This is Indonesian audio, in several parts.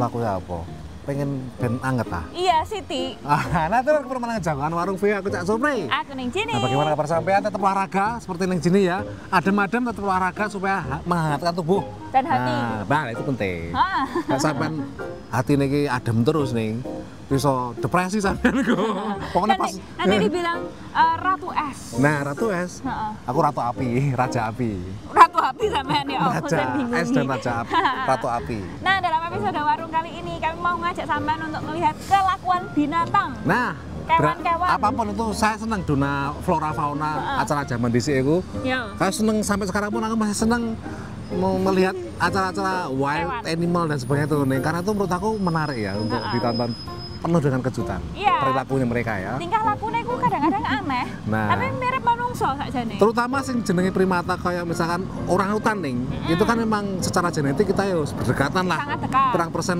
laku ya apa? Pengen ben anget ah? Iya, Siti. Nah terus permainan jangan warung V aku Cak Supri. Aku ning sini. Nah bagaimana kabar sampean tetap olahraga seperti ning sini ya. Adem-adem tetap olahraga supaya menghangatkan tubuh dan hati. Nah, itu penting. Nah, sampean hati niki adem terus nih. Bisa depresi sampean kok. Pokoknya pas nanti dibilang Ratu Es. Nah, Ratu Es. Aku Ratu Api, Raja Api. Ratu Api sampean ya. Raja Es dan Raja Api, Ratu Api. Nah, dalam episode warung kali ini kami mau ngajak sampean untuk melihat kelakuan binatang. Nah, kewan-kewan. Apapun itu saya senang dona flora fauna acara zaman dhisik iku. Ya. Saya senang sampai sekarang pun aku masih senang mau melihat acara-acara wild animal dan sebagainya itu nih. Karena itu menurut aku menarik ya untuk ditonton penuh dengan kejutan. Iya. Perilakunya mereka ya. Tingkah lakunya itu kadang-kadang aneh. Nah, tapi mirip manungsa sakjane. Terutama sing jenenge primata kayak misalkan orang hutan nih. Itu kan memang secara genetik kita ya berdekatan lah. Sangat dekat. Berang persen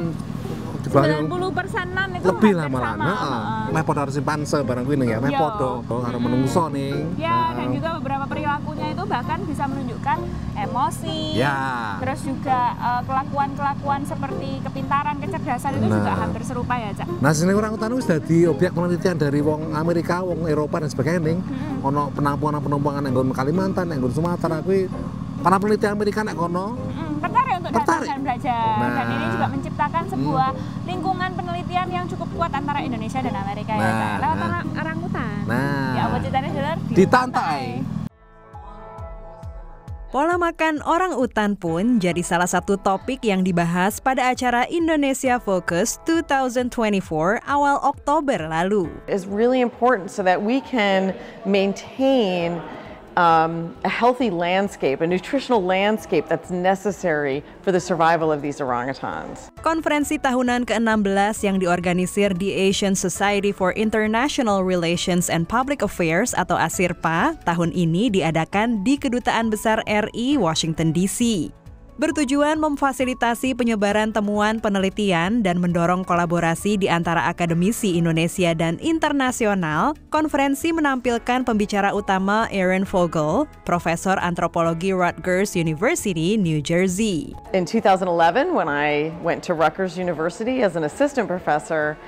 90%-an itu lebih lah malah. Heeh. Meh padha harus simpanse barang kuwi ning ya, meh padha karo menungso ning. Ya, dan juga beberapa perilakunya itu bahkan bisa menunjukkan emosi. Ya. Terus juga kelakuan-kelakuan seperti kepintaran, kecerdasan itu juga hampir serupa ya, Cak. Nah, sini orang hutan wis dadi objek penelitian dari wong Amerika, wong Eropa dan sebagainya ning. Ono penampungan-penampungan nang Kalimantan, nang Sumatera kuwi para peneliti Amerika nek kono. Tertarik untuk datang dan belajar. Dan ini juga menciptakan sebuah lingkungan penelitian yang cukup kuat antara Indonesia dan Amerika ya, Cak. Lewat orang hutan. Ya, apa ceritanya dulur? Ditantai. Pola makan orang utan pun jadi salah satu topik yang dibahas pada acara Indonesia Focus 2024 awal Oktober lalu. It's really important so that we can maintain a healthy landscape, a nutritional landscape that's necessary for the survival of these orangutans. Konferensi tahunan ke-16 yang diorganisir di Asian Society for International Relations and Public Affairs atau ASIRPA tahun ini diadakan di Kedutaan Besar RI Washington DC. Bertujuan memfasilitasi penyebaran temuan penelitian dan mendorong kolaborasi di antara akademisi Indonesia dan internasional, konferensi menampilkan pembicara utama Aaron Vogel, Profesor Antropologi Rutgers University, New Jersey. In 2011, when I went to Rutgers University as an assistant professor,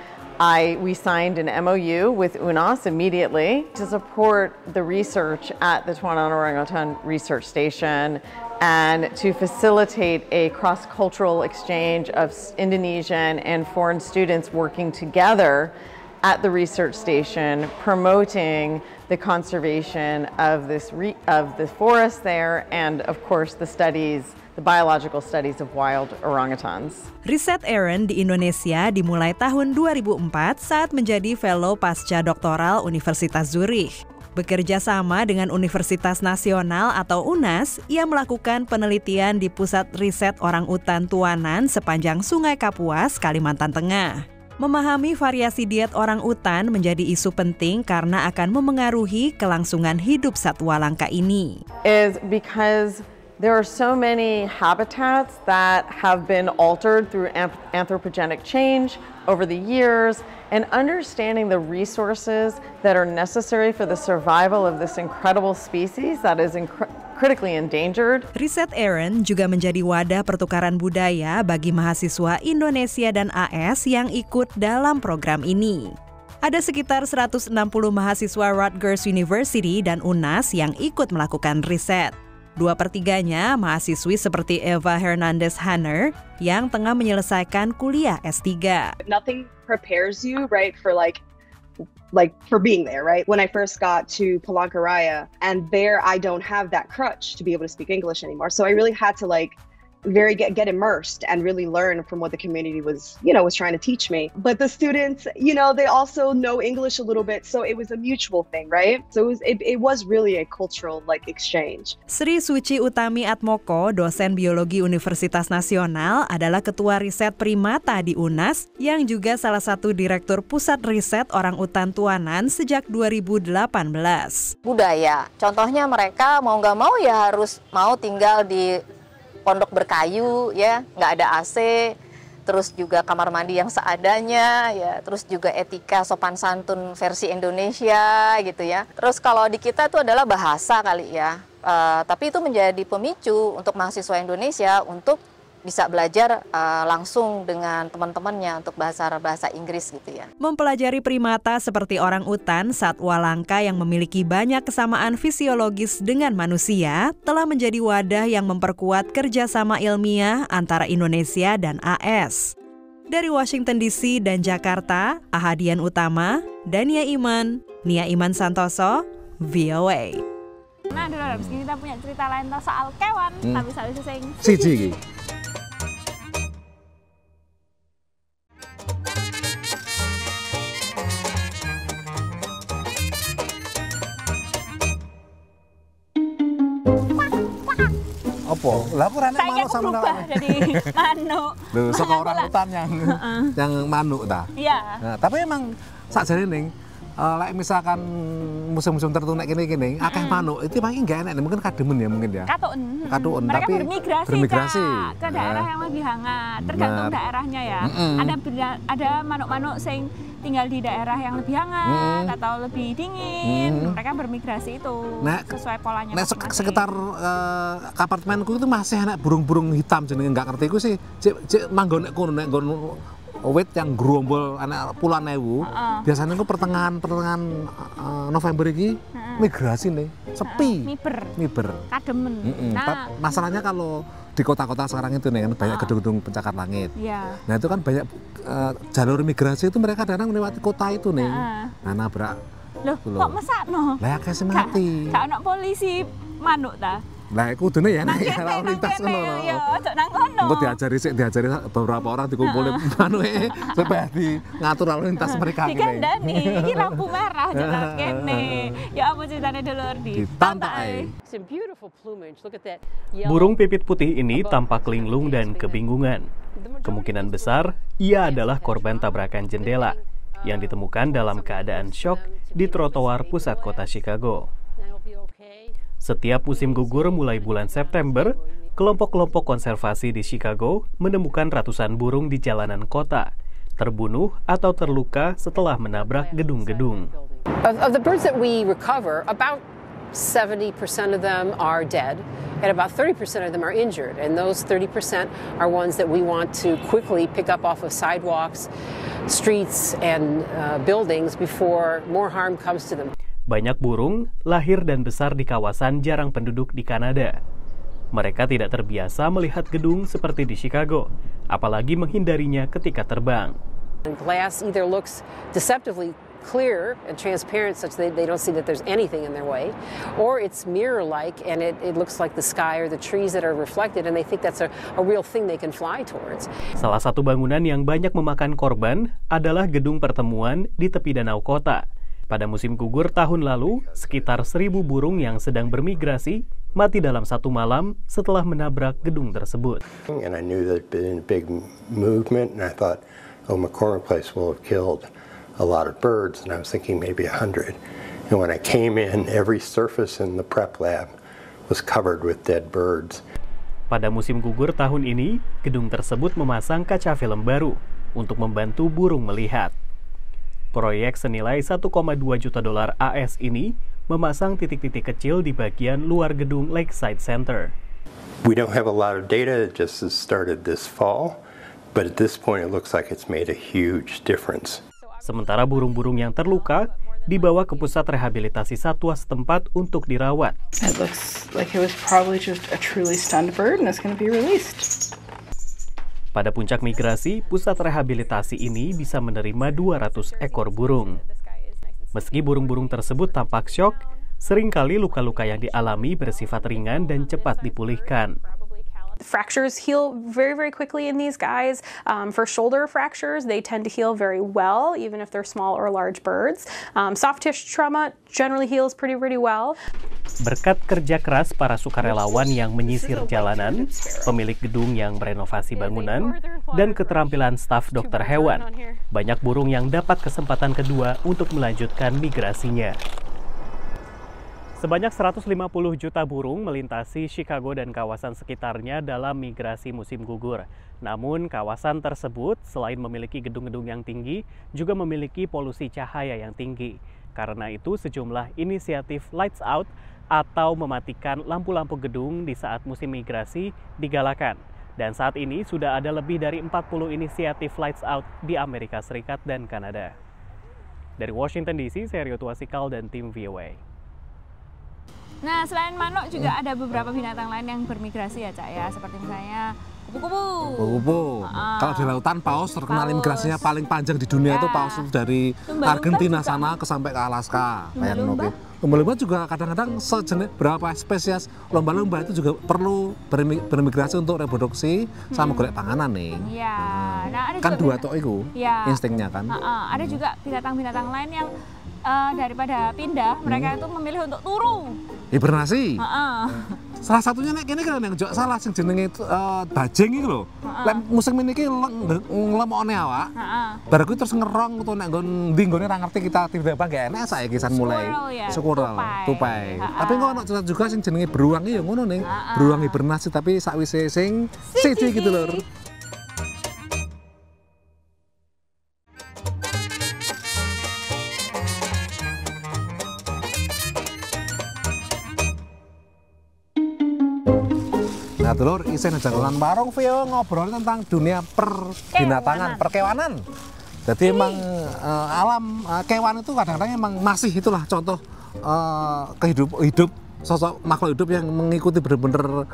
we signed an MOU with UNAS immediately to support the research at the Tuanan Orangutan Research Station and to facilitate a cross-cultural exchange of Indonesian and foreign students working together at the research station, promoting the conservation of the forest there and, of course, the biological studies of wild orangutans. Riset Aaron di Indonesia dimulai tahun 2004 saat menjadi fellow pasca doktoral Universitas Zurich. Bekerja sama dengan Universitas Nasional atau UNAS, ia melakukan penelitian di Pusat Riset Orangutan Tuanan sepanjang Sungai Kapuas, Kalimantan Tengah. Memahami variasi diet orangutan menjadi isu penting karena akan memengaruhi kelangsungan hidup satwa langka ini. Is because there are so many habitats that have been altered through anthropogenic change over the years, and understanding the resources that are necessary for the survival of this incredible species that is critically endangered. Riset Aaron juga menjadi wadah pertukaran budaya bagi mahasiswa Indonesia dan AS yang ikut dalam program ini. Ada sekitar 160 mahasiswa Rutgers University dan UNAS yang ikut melakukan riset. 2/3-nya mahasiswi seperti Eva Hernandez Hanner yang tengah menyelesaikan kuliah S3. Nothing prepares you, right, for like for being there, right? When I first got to Palangkaraya, and there I don't have that crutch to be able to speak English anymore. So I really had to get immersed and really learn from what the community was trying to teach me. But the students, they also know English a little bit, so it was a mutual thing, right? So it was really a cultural exchange. Sri Suci Utami Atmoko, dosen biologi Universitas Nasional, adalah ketua riset primata di UNAS yang juga salah satu direktur pusat riset orangutan Tuanan sejak 2018. Budaya, contohnya mereka mau nggak mau ya harus mau tinggal di pondok berkayu, ya, nggak ada AC, terus juga kamar mandi yang seadanya, ya, terus juga etika sopan santun versi Indonesia, gitu ya. Terus kalau di kita itu adalah bahasa kali ya, tapi itu menjadi pemicu untuk mahasiswa Indonesia untuk bisa belajar langsung dengan teman-temannya untuk bahasa Inggris gitu ya. Mempelajari primata seperti orang utan, satwa langka yang memiliki banyak kesamaan fisiologis dengan manusia telah menjadi wadah yang memperkuat kerjasama ilmiah antara Indonesia dan AS. Dari Washington DC dan Jakarta, Ahadian Utama, Dania Iman, Nia Iman Santoso, VOA. Nah, dulu habis ini kita punya cerita lain soal kewan, tapi salah sing siji. Apa? Lah aku rene manuk sama jadi manuk. Lho, saka orang hutan yang manuk ta. Iya. Nah, tapi emang sakjane ning lek misalkan musim-musim tertentu nek kene-kene akeh manuk itu paling enggak enak mungkin kademen ya mungkin ya. Katun. Mereka tapi bermigrasi Kak, ke daerah yang lebih hangat. Tergantung daerahnya ya. Ada manuk-manuk sing tinggal di daerah yang lebih hangat atau lebih dingin. Mereka bermigrasi itu sesuai polanya. Nek sekitar apartemenku itu masih enak burung-burung hitam jenenge enggak ngerti iku sih. Cek manggon nek kono nek wit yang gerombol anak puluhan ewu, biasanya itu pertengahan November ini migrasi nih, sepi, miber, kademen. Nah, masalahnya kalau di kota-kota sekarang itu nih kan banyak gedung-gedung pencakar langit. Nah itu kan banyak jalur migrasi itu mereka kadang melewati kota itu nih. Nah nabrak. Loh, kok mesakno? Lah kasih mati. Gak ono polisi manuk ta? Lah kudune ya nek lalu lintas ngono. Ya, ojo nang kono. Engko diajari beberapa orang dikumpulin manuke supaya di ngatur lalu lintas mereka ngene. Dikandani, iki lampu merah ojo nang kene. Ya apa ceritane dulur di pantai. Burung pipit putih ini tampak linglung dan kebingungan. Kemungkinan besar ia adalah korban tabrakan jendela yang ditemukan dalam keadaan syok di trotoar pusat kota Chicago. Setiap musim gugur mulai bulan September, kelompok-kelompok konservasi di Chicago menemukan ratusan burung di jalanan kota, terbunuh atau terluka setelah menabrak gedung-gedung. Of the birds that we recover, about 70% of them are dead, and about 30% of them are injured. And those 30% are ones that we want to quickly pick up off of sidewalks, streets, and buildings before more harm comes to them. Banyak burung lahir dan besar di kawasan jarang penduduk di Kanada. Mereka tidak terbiasa melihat gedung seperti di Chicago, apalagi menghindarinya ketika terbang. Glass either looks deceptively clear and transparent such that they don't see that there's anything in their way, or it's mirror-like and it looks like the sky or the trees that are reflected and they think that's a real thing they can fly towards. Salah satu bangunan yang banyak memakan korban adalah gedung pertemuan di tepi danau kota. Pada musim gugur tahun lalu, sekitar 1.000 burung yang sedang bermigrasi mati dalam satu malam setelah menabrak gedung tersebut. And I knew that it'd been a big movement, and I thought, oh, McCormick Place will have killed a lot of birds, and I was thinking maybe 100. And when I came in, every surface in the prep lab was covered with dead birds. Pada musim gugur tahun ini, gedung tersebut memasang kaca film baru untuk membantu burung melihat. Proyek senilai $1,2 juta AS ini memasang titik-titik kecil di bagian luar gedung Lakeside Center. We don't have a lot of data, it just has started this fall, but at this point it looks like it's made a huge difference. Sementara burung-burung yang terluka dibawa ke pusat rehabilitasi satwa setempat untuk dirawat. It looks like it was probably just a truly stunned bird and it's going to be released. Pada puncak migrasi, pusat rehabilitasi ini bisa menerima 200 ekor burung. Meski burung-burung tersebut tampak syok, seringkali luka-luka yang dialami bersifat ringan dan cepat dipulihkan. Fractures heal very, very quickly in these guys. For shoulder fractures, they tend to heal very well, even if they're small or large birds. Soft tissue trauma generally heals pretty well. Berkat kerja keras para sukarelawan yang menyisir jalanan, pemilik gedung yang merenovasi bangunan, dan keterampilan staf dokter hewan, banyak burung yang dapat kesempatan kedua untuk melanjutkan migrasinya. Sebanyak 150 juta burung melintasi Chicago dan kawasan sekitarnya dalam migrasi musim gugur. Namun, kawasan tersebut selain memiliki gedung-gedung yang tinggi, juga memiliki polusi cahaya yang tinggi. Karena itu, sejumlah inisiatif Lights Out atau mematikan lampu-lampu gedung di saat musim migrasi digalakan. Dan saat ini sudah ada lebih dari 40 inisiatif Lights Out di Amerika Serikat dan Kanada. Dari Washington DC, saya Rio Tuasikal dan tim VOA. Nah, selain manuk juga ada beberapa binatang lain yang bermigrasi ya, Cak ya. Seperti misalnya kupu-kupu. Kupu-kupu. Kalau di lautan paus terkenal imigrasinya paling panjang di dunia itu paus dari Argentina sana sampai ke Alaska. Lumba-lumba juga kadang-kadang sejenis berapa spesies lumba-lumba itu juga perlu bermigrasi untuk reproduksi sama golek panganan nih. Iya. Nah, ada kan juga dua tok itu instingnya kan. Ada juga binatang-binatang lain yang daripada pindah, mereka itu memilih untuk turu. Hibernasi. Salah satunya nek kene kan yang salah sing jenenge bajing iki lho. Lek musim ini ngelemokne awak. Bar kuwi terus ngerong utawa nek nggon ndi nggone ora ngerti kita tiba-tiba gak enak saiki kisan mulai. Squirrel, tupai. Tapi kok ono cerita juga sing jenenge beruang iki ya ngono ning. Beruang hibernasi tapi sakwise sing siji gitu lho. Nah, Dulur, isen jangkauan warung Vio ngobrol tentang dunia perbinatangan, perkewanan. Jadi emang alam kewan itu kadang-kadang emang masih itulah contoh hidup sosok makhluk hidup yang mengikuti benar-benar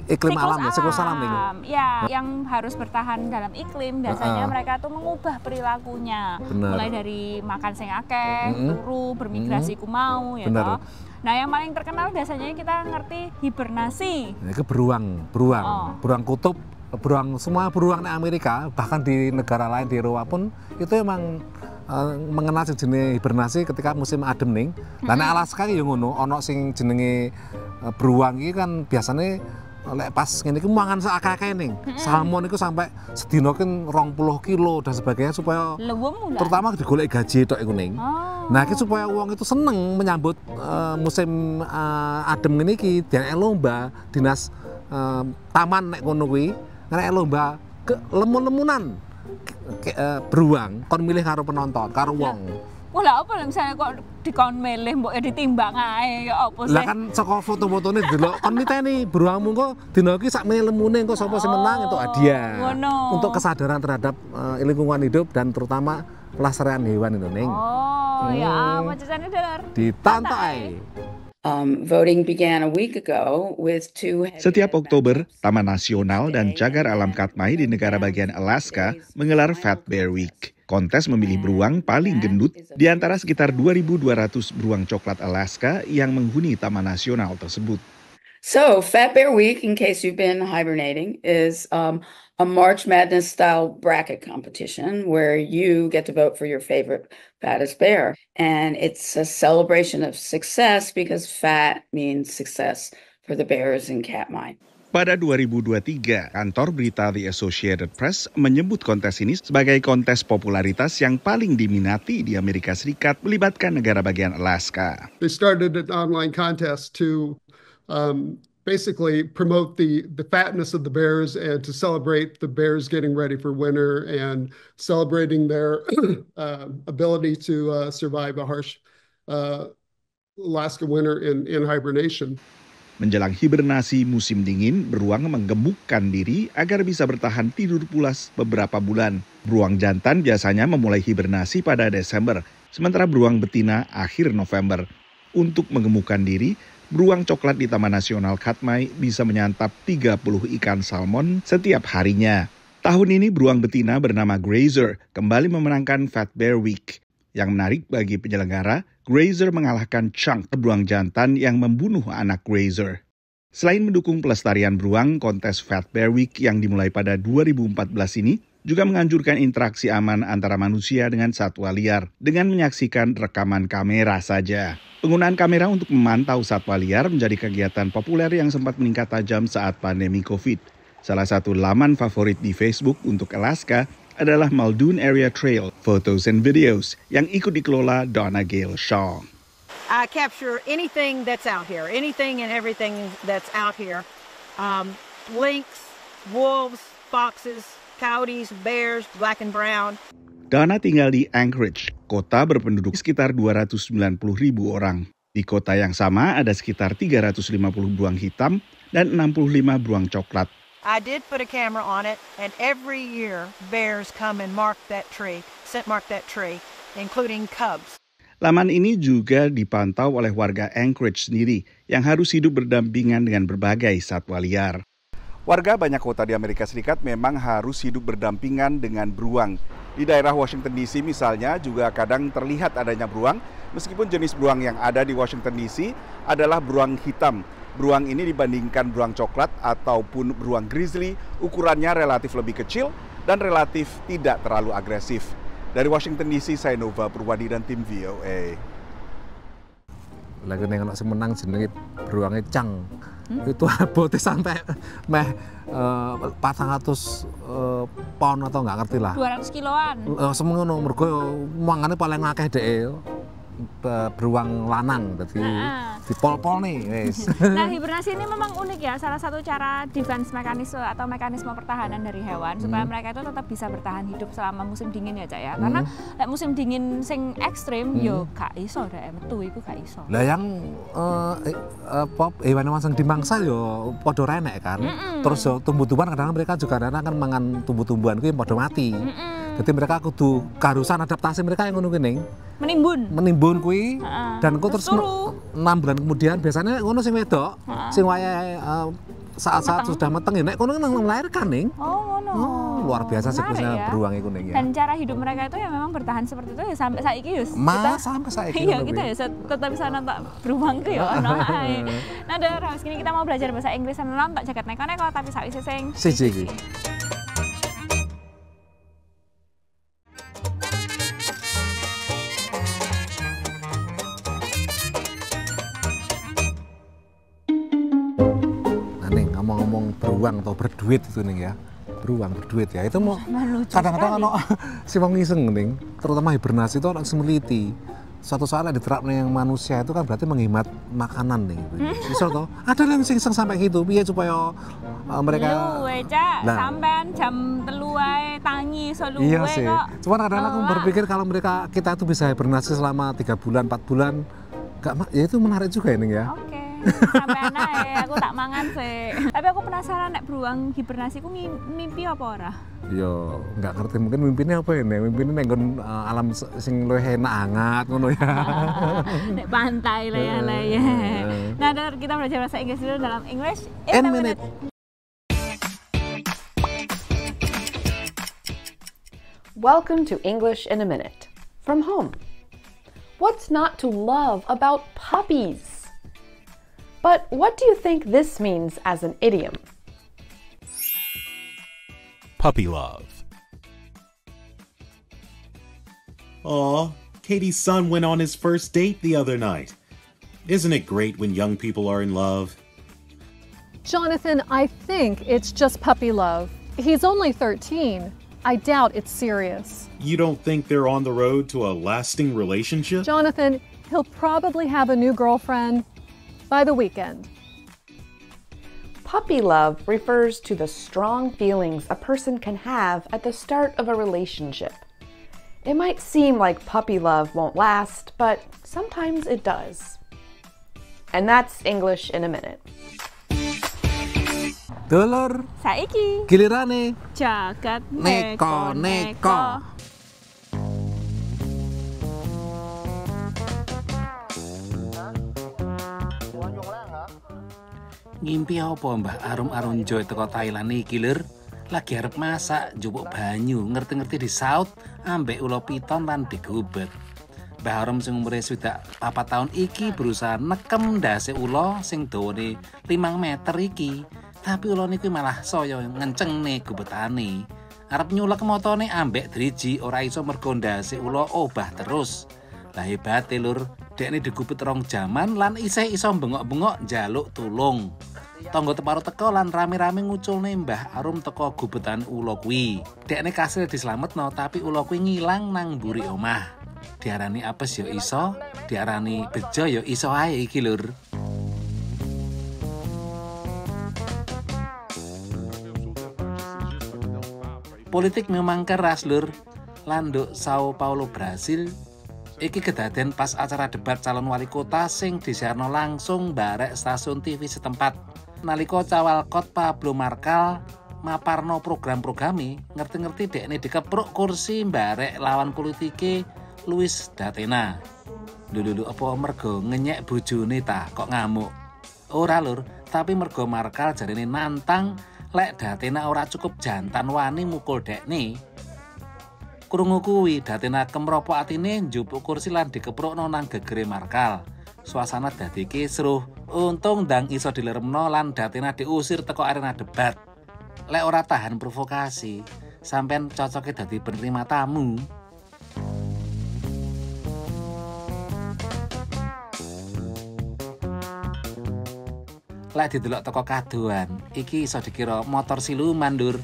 iklim alam ya, siklus alam nih. Ya, yang harus bertahan dalam iklim biasanya mereka tuh mengubah perilakunya. Mulai dari makan sing akeh, turu, bermigrasi ku mau ya toh. Nah, yang paling terkenal biasanya kita ngerti hibernasi. Itu beruang kutub, semua beruang di Amerika, bahkan di negara lain di Eropa pun itu emang mengenal jenis hibernasi ketika musim adem ning. Lah nek Alaska ya ngono, ana sing jenenge beruang iki kan biasanya lek pas ngene iki mangan sakake ning. Salmon iku sampai sedina kan 20 kilo dan sebagainya supaya terutama digolek gaji tok iku ning. Nah, iki supaya wong itu seneng menyambut musim adem ngene iki, dianek lomba dinas taman nek ngono kuwi, nek lomba ke lemun-lemunan beruang kon milih karo penonton, karo wong. Wah, lah apa misalnya kok dikon milih mbok ya ditimbang ae ya apa sih? Lah kan saka foto-fotone delok kon niteni beruangmu kok dina iki sak meneh lemune engko sapa sing menang entuk hadiah. Untuk kesadaran terhadap lingkungan hidup dan terutama pelestarian hewan itu ning. Ya apa cacane Dulur? Ditonton ae. Voting began a week ago with Setiap Oktober, Taman Nasional dan Cagar Alam Katmai di negara bagian Alaska menggelar Fat Bear Week. Kontes memilih beruang paling gendut di antara sekitar 2.200 beruang coklat Alaska yang menghuni Taman Nasional tersebut. So, Fat Bear Week, in case you've been hibernating, is a March Madness style bracket competition where you get to vote for your favorite fattest bear. And it's a celebration of success because fat means success for the bears in Katmai. Pada 2023, kantor berita The Associated Press menyebut kontes ini sebagai kontes popularitas yang paling diminati di Amerika Serikat melibatkan negara bagian Alaska. They started an online contest to basically promote the fatness of the bears and to celebrate the bears getting ready for winter and celebrating their ability to survive a harsh Alaska winter in hibernation. Menjelang hibernasi musim dingin, beruang menggemukkan diri agar bisa bertahan tidur pulas beberapa bulan. Beruang jantan biasanya memulai hibernasi pada Desember, sementara beruang betina akhir November. Untuk menggemukkan diri, beruang coklat di Taman Nasional Katmai bisa menyantap 30 ikan salmon setiap harinya. Tahun ini beruang betina bernama Grazer kembali memenangkan Fat Bear Week. Yang menarik bagi penyelenggara, Grazer mengalahkan Chunk, beruang jantan yang membunuh anak Grazer. Selain mendukung pelestarian beruang, kontes Fat Bear Week yang dimulai pada 2014 ini juga menganjurkan interaksi aman antara manusia dengan satwa liar dengan menyaksikan rekaman kamera saja. Penggunaan kamera untuk memantau satwa liar menjadi kegiatan populer yang sempat meningkat tajam saat pandemi COVID. Salah satu laman favorit di Facebook untuk Alaska adalah Muldoon Area Trail, Photos and Videos, yang ikut dikelola Donna Gale Shaw. I capture anything that's out here, anything and everything that's out here. Lynx, wolves, foxes, coyotes, bears, black and brown. Donna tinggal di Anchorage, kota berpenduduk sekitar 290.000 orang. Di kota yang sama ada sekitar 350 beruang hitam dan 65 beruang coklat. I did put a camera on it, and every year bears come and mark that tree, including cubs. Laman ini juga dipantau oleh warga Anchorage sendiri yang harus hidup berdampingan dengan berbagai satwa liar. Warga banyak kota di Amerika Serikat memang harus hidup berdampingan dengan beruang. Di daerah Washington DC misalnya juga kadang terlihat adanya beruang, meskipun jenis beruang yang ada di Washington DC adalah beruang hitam. Beruang ini dibandingkan beruang coklat ataupun beruang grizzly, ukurannya relatif lebih kecil dan relatif tidak terlalu agresif. Dari Washington DC, saya Nova Purwadi dan tim VOA. Lagi nengok semenang jenenge beruangnya Cang. Itu botnya sampai 400 pound atau nggak ngerti lah. 200 kiloan. Semono mergo mangane paling akeh dhek beruang lanang, jadi di pol-pol nih. Nah, hibernasi ini memang unik ya, salah satu cara defense mekanisme atau mekanisme pertahanan dari hewan supaya mereka itu tetap bisa bertahan hidup selama musim dingin ya, Cak ya. Karena musim dingin sing ekstrim yo gak iso deh metu iku gak iso. Lah yang hewan-hewan sing dimangsa yo padha renek kan. Terus yo tumbuh-tumbuhan kadang mereka juga akan mangan tumbuh-tumbuhan kuwi padha mati. Jadi mereka kudu keharusan adaptasi mereka yang ngono kuwi menimbun kuwi dan kok terus 6 bulan kemudian biasanya ngono sing wedok sing wayahe saat-saat sudah mateng ya nek kono melahirkan ning. Oh ngono. Luar biasa siklusnya ya. beruang iku ning ya. Dan cara hidup mereka itu ya memang bertahan seperti itu ya sampai saiki ya. Sampai saiki. Iya, kita ya tetap bisa nonton beruang itu ya ono ae. Nah, terus kini kita mau belajar bahasa Inggris nonton jaket neko-neko tapi sakwise sing siji iki. Ngomong beruang atau berduit itu nih ya, beruang berduit ya, itu mau kadang-kadang ono si wong ngiseng nih, terutama hibernasi itu orang meneliti suatu soal yang diterapkan yang manusia itu kan berarti menghemat makanan nih, misal toh ada yang iseng sampai gitu, biar supaya mereka sampean jam 3 wae tangi selalu iya sih, cuman kadang-kadang aku berpikir kalau kita itu bisa hibernasi selama 3 bulan 4 bulan, ya itu menarik juga ini ya. Sampai anak aku tak mangan sih. Tapi aku penasaran nek beruang hibernasi ku mimpi apa ora? Yo, nggak ngerti mungkin mimpinya apa ini? Mimpinya nenggon alam sing luwih enak hangat ngono ya. Nek pantai lah ya. Nah, kita belajar bahasa Inggris dulu dalam English in a minute. Welcome to English in a Minute from home. What's not to love about puppies? But what do you think this means as an idiom? Puppy love. Aw, Katie's son went on his first date the other night. Isn't it great when young people are in love? Jonathan, I think it's just puppy love. He's only 13. I doubt it's serious. You don't think they're on the road to a lasting relationship? Jonathan, he'll probably have a new girlfriend by the weekend. Puppy love refers to the strong feelings a person can have at the start of a relationship. It might seem like puppy love won't last, but sometimes it does. And that's English in a minute. Dulur saiki gilirane jagat neko-neko. Ngimpi apa Mbah Arum Joy teko Thailand iki lur? Lagi arep masak, njupuk banyu, ngerti-ngerti disaut ambek ula piton lan digubet. Mbah Arum sing umure 4 tahun iki berusaha nekem ndase ula sing dawane 5 meter iki. Tapi ula niku malah saya ngencengne gubetane. Arep nyulek motone ambek driji ora iso mergo ndase ula obah terus. Lah hebate lur, dekne digubet 2 jaman lan isih iso bengok-bengok njaluk tulung. Tangga teparo teko lan rame-rame nguculne Mbah Arum teko gubetan ula kuwi. Dekne kasil dislametno tapi ula kuwi ngilang nang mburi omah. Diarani apes ya iso, diarani bejo ya iso ae iki lur. Politik memang keras lur. Landuk Sao Paulo Brasil iki kedaden pas acara debat calon wali kota sing disiarno langsung barek stasiun TV setempat. Nalika cawalkot Pablo Marcal maparno program-programi, ngerti-ngerti dekne dikepruk kursi mbarek lawan politike Luis Datena. Lho apa mergo ngenyek bojone ta kok ngamuk? Ora lur, tapi mergo Marcal jarine nantang lek Datena ora cukup jantan wani mukul dekne. Krungu kuwi Datena kemropok atine njupuk kursi lan dikeprukno nang gegere Marcal. Suasana dadi kisruh. Untung ndang iso dileremno lan Datena diusir teko arena debat. Lek ora tahan provokasi, sampean cocoke dadi penerima tamu. Lek didelok teko kadoan, iki iso dikira motor siluman, Dur.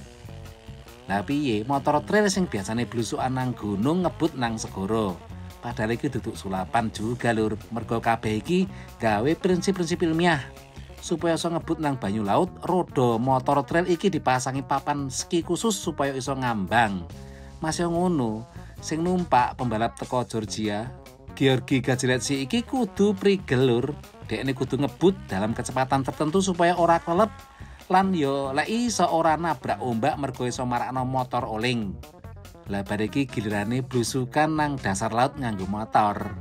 Lah piye, motor trail sing biasane blusukan nang gunung ngebut nang segara. Padahal iki duduk sulapan juga, Lur. Mergo kabeh iki gawe prinsip-prinsip ilmiah. Supaya iso ngebut nang banyu laut, roda motor trail iki dipasangi papan ski khusus supaya iso ngambang. Masih ngono, sing numpak pembalap teko Georgia, Georgi Gajiletsi iki kudu prigel, Lur. Dekne kudu ngebut dalam kecepatan tertentu supaya ora kelep lan yo lek iso ora nabrak ombak mergo iso marakno motor oling. Lah bar iki gilirane blusukan nang dasar laut nganggo motor.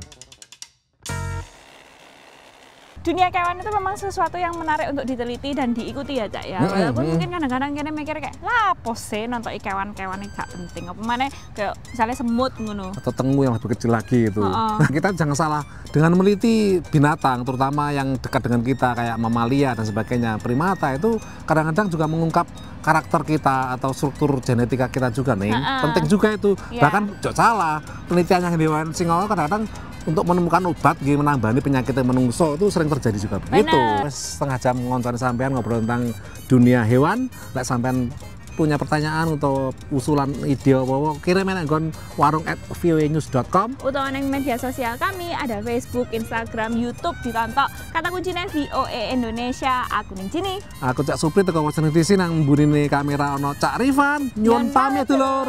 Dunia kewan itu memang sesuatu yang menarik untuk diteliti dan diikuti ya, Cak ya. Walaupun mungkin kadang-kadang kene mikir kayak lah apa sih nonton kewan-kewan ini gak penting. Apa mana kayak misalnya semut ngono. Atau tengu yang lebih kecil lagi itu. Kita jangan salah dengan meneliti binatang terutama yang dekat dengan kita kayak mamalia dan sebagainya, primata itu kadang-kadang juga mengungkap karakter kita atau struktur genetika kita juga nih. Penting juga itu. Bahkan jok salah penelitian yang hewan singa kadang-kadang untuk menemukan obat yang menambani penyakit yang menungso itu sering terjadi juga begitu. Setengah jam ngontoni sampean ngobrol tentang dunia hewan. Lek sampean punya pertanyaan atau usulan ide apa kirim nang warung@voanews.com utawa nang media sosial kami ada Facebook, Instagram, YouTube ditonton kata kuncinya VOA Indonesia. Aku ning sini. Aku Cak Supri teko Washington DC nang mburine kamera ono Cak Rifan. Nyuwun pamit dulur.